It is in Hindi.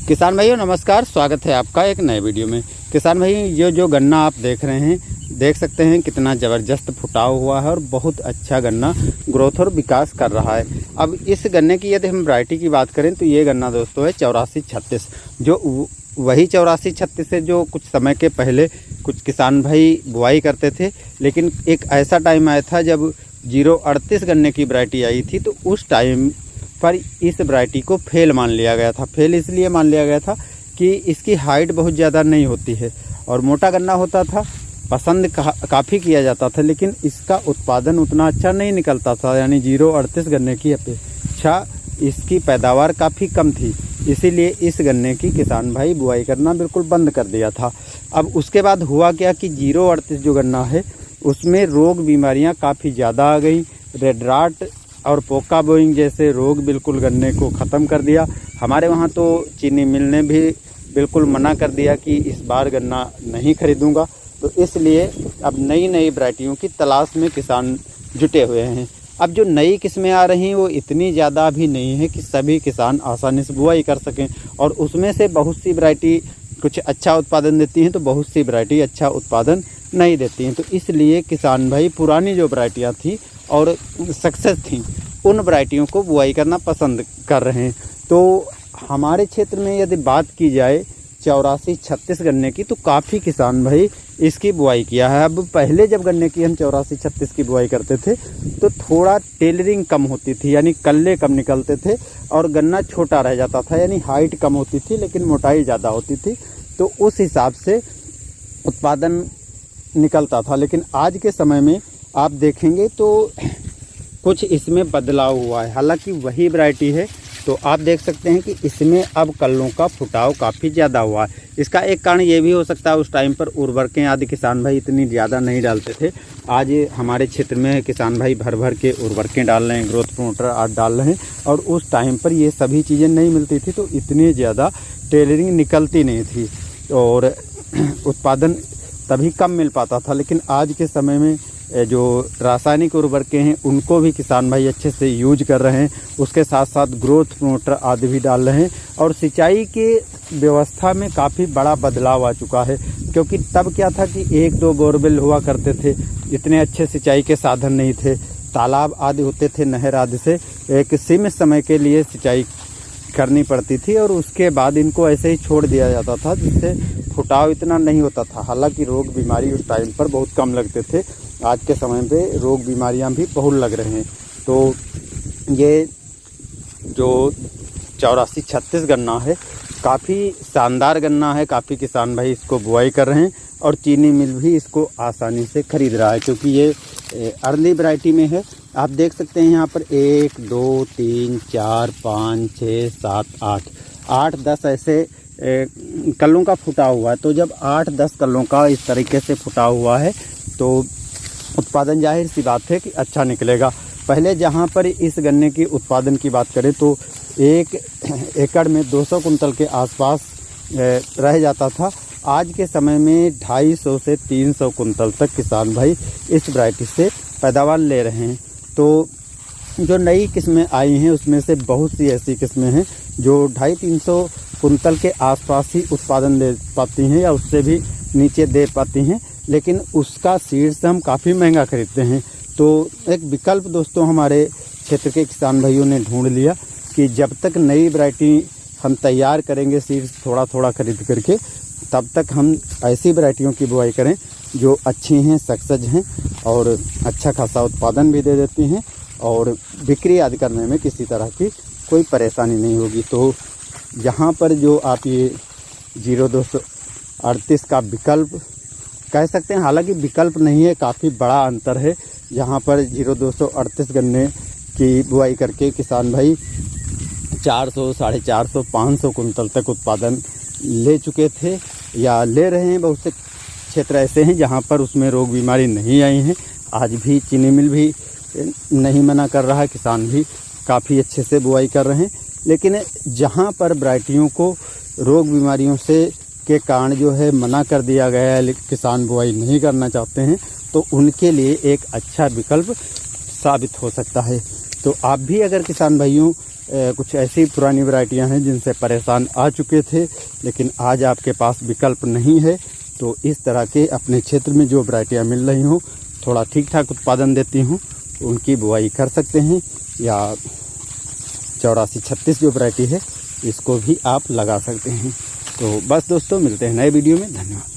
किसान भाइयों नमस्कार, स्वागत है आपका एक नए वीडियो में। किसान भाई ये जो गन्ना आप देख रहे हैं, देख सकते हैं कितना ज़बरदस्त फुटाव हुआ है और बहुत अच्छा गन्ना ग्रोथ और विकास कर रहा है। अब इस गन्ने की यदि हम वैरायटी की बात करें तो ये गन्ना दोस्तों है 8436, जो वही 8436 है जो कुछ समय के पहले कुछ किसान भाई बुआई करते थे। लेकिन एक ऐसा टाइम आया था जब 038 गन्ने की वैरायटी आई थी, तो उस टाइम पर इस वैरायटी को फेल मान लिया गया था। फेल इसलिए मान लिया गया था कि इसकी हाइट बहुत ज़्यादा नहीं होती है और मोटा गन्ना होता था, पसंद काफ़ी किया जाता था, लेकिन इसका उत्पादन उतना अच्छा नहीं निकलता था। यानी 038 गन्ने की अपेक्षा इसकी पैदावार काफ़ी कम थी, इसीलिए इस गन्ने की किसान भाई बुआई करना बिल्कुल बंद कर दिया था। अब उसके बाद हुआ क्या कि 038 जो गन्ना है उसमें रोग बीमारियां काफ़ी ज़्यादा आ गई। रेड राट और पोका बोइंग जैसे रोग बिल्कुल गन्ने को ख़त्म कर दिया। हमारे वहाँ तो चीनी मिल ने भी बिल्कुल मना कर दिया कि इस बार गन्ना नहीं खरीदूंगा। तो इसलिए अब नई नई वैरायटियों की तलाश में किसान जुटे हुए हैं। अब जो नई किस्में आ रही हैं वो इतनी ज़्यादा भी नहीं है कि सभी किसान आसानी से बुआई कर सकें, और उसमें से बहुत सी वैरायटी कुछ अच्छा उत्पादन देती हैं तो बहुत सी वैरायटी अच्छा उत्पादन नहीं देती हैं। तो इसलिए किसान भाई पुरानी जो वैरायटियाँ थी और सक्सेस थी उन वैरायटियों को बुआई करना पसंद कर रहे हैं। तो हमारे क्षेत्र में यदि बात की जाए 8436 गन्ने की, तो काफ़ी किसान भाई इसकी बुआई किया है। अब पहले जब गन्ने की हम 8436 की बुआई करते थे तो थोड़ा टेलरिंग कम होती थी, यानी कल्ले कम निकलते थे और गन्ना छोटा रह जाता था, यानी हाइट कम होती थी लेकिन मोटाई ज़्यादा होती थी। तो उस हिसाब से उत्पादन निकलता था। लेकिन आज के समय में आप देखेंगे तो कुछ इसमें बदलाव हुआ है। हालांकि वही वैरायटी है, तो आप देख सकते हैं कि इसमें अब कल्लों का फुटाव काफ़ी ज़्यादा हुआ है। इसका एक कारण ये भी हो सकता है उस टाइम पर उर्वरकें आदि किसान भाई इतनी ज़्यादा नहीं डालते थे। आज हमारे क्षेत्र में किसान भाई भर भर के उर्वरकें डाल रहे हैं, ग्रोथ प्रमोटर आदि डाल रहे हैं, और उस टाइम पर ये सभी चीज़ें नहीं मिलती थी तो इतनी ज़्यादा टेलरिंग निकलती नहीं थी और उत्पादन तभी कम मिल पाता था। लेकिन आज के समय में जो रासायनिक उर्वरकें हैं उनको भी किसान भाई अच्छे से यूज कर रहे हैं, उसके साथ साथ ग्रोथ प्रमोटर आदि भी डाल रहे हैं, और सिंचाई की व्यवस्था में काफ़ी बड़ा बदलाव आ चुका है। क्योंकि तब क्या था कि 1-2 बोरवेल हुआ करते थे, इतने अच्छे सिंचाई के साधन नहीं थे, तालाब आदि होते थे, नहर आदि से एक सीमित समय के लिए सिंचाई करनी पड़ती थी और उसके बाद इनको ऐसे ही छोड़ दिया जाता था, जिससे फुटाव इतना नहीं होता था। हालांकि रोग बीमारी उस टाइम पर बहुत कम लगते थे, आज के समय पे रोग बीमारियां भी बहुत लग रहे हैं। तो ये जो 8436 गन्ना है काफ़ी शानदार गन्ना है, काफ़ी किसान भाई इसको बुआई कर रहे हैं और चीनी मिल भी इसको आसानी से खरीद रहा है, क्योंकि ये अर्ली वैरायटी में है। आप देख सकते हैं यहाँ पर 1 2 3 4 5 6 7 8 10 ऐसे कल्लों का फुटा हुआ है। तो जब 8-10 कल्लों का इस तरीके से फुटा हुआ है तो उत्पादन जाहिर सी बात है कि अच्छा निकलेगा। पहले जहाँ पर इस गन्ने की उत्पादन की बात करें तो 1 एकड़ में 200 कुंटल के आसपास रह जाता था। आज के समय में 250 से 300 कुंटल तक किसान भाई इस वैरायटी से पैदावार ले रहे हैं। तो जो नई किस्में आई हैं उसमें से बहुत सी ऐसी किस्में हैं जो 250-300 कुंटल के आसपास ही उत्पादन दे पाती हैं या उससे भी नीचे दे पाती हैं, लेकिन उसका सीड्स हम काफ़ी महंगा खरीदते हैं। तो एक विकल्प दोस्तों हमारे क्षेत्र के किसान भाइयों ने ढूंढ लिया कि जब तक नई वैरायटी हम तैयार करेंगे सीड्स थोड़ा थोड़ा खरीद करके, तब तक हम ऐसी वैरायटियों की बुआई करें जो अच्छी हैं, सक्सेस हैं और अच्छा खासा उत्पादन भी दे देती हैं और बिक्री आदि करने में किसी तरह की कोई परेशानी नहीं होगी। तो यहाँ पर जो आप ये 0238 का विकल्प कह सकते हैं, हालांकि विकल्प नहीं है, काफ़ी बड़ा अंतर है। यहाँ पर 0238 गन्ने की बुआई करके किसान भाई 400, 450, 500 कुंटल तक उत्पादन ले चुके थे या ले रहे हैं। बहुत से क्षेत्र ऐसे हैं जहाँ पर उसमें रोग बीमारी नहीं आई हैं। आज भी चीनी मिल भी नहीं मना कर रहा है, किसान भी काफ़ी अच्छे से बुआई कर रहे हैं। लेकिन जहाँ पर वैरायटियों को रोग बीमारियों से के कारण जो है मना कर दिया गया है, किसान बुआई नहीं करना चाहते हैं, तो उनके लिए एक अच्छा विकल्प साबित हो सकता है। तो आप भी अगर किसान भाइयों कुछ ऐसी पुरानी वैरायटियां हैं जिनसे परेशान आ चुके थे लेकिन आज आपके पास विकल्प नहीं है, तो इस तरह के अपने क्षेत्र में जो वैरायटियां मिल रही हों, थोड़ा ठीक ठाक उत्पादन देती हूँ, उनकी बुआई कर सकते हैं। या 8436 जो वैरायटी है इसको भी आप लगा सकते हैं। तो बस दोस्तों, मिलते हैं नए वीडियो में। धन्यवाद।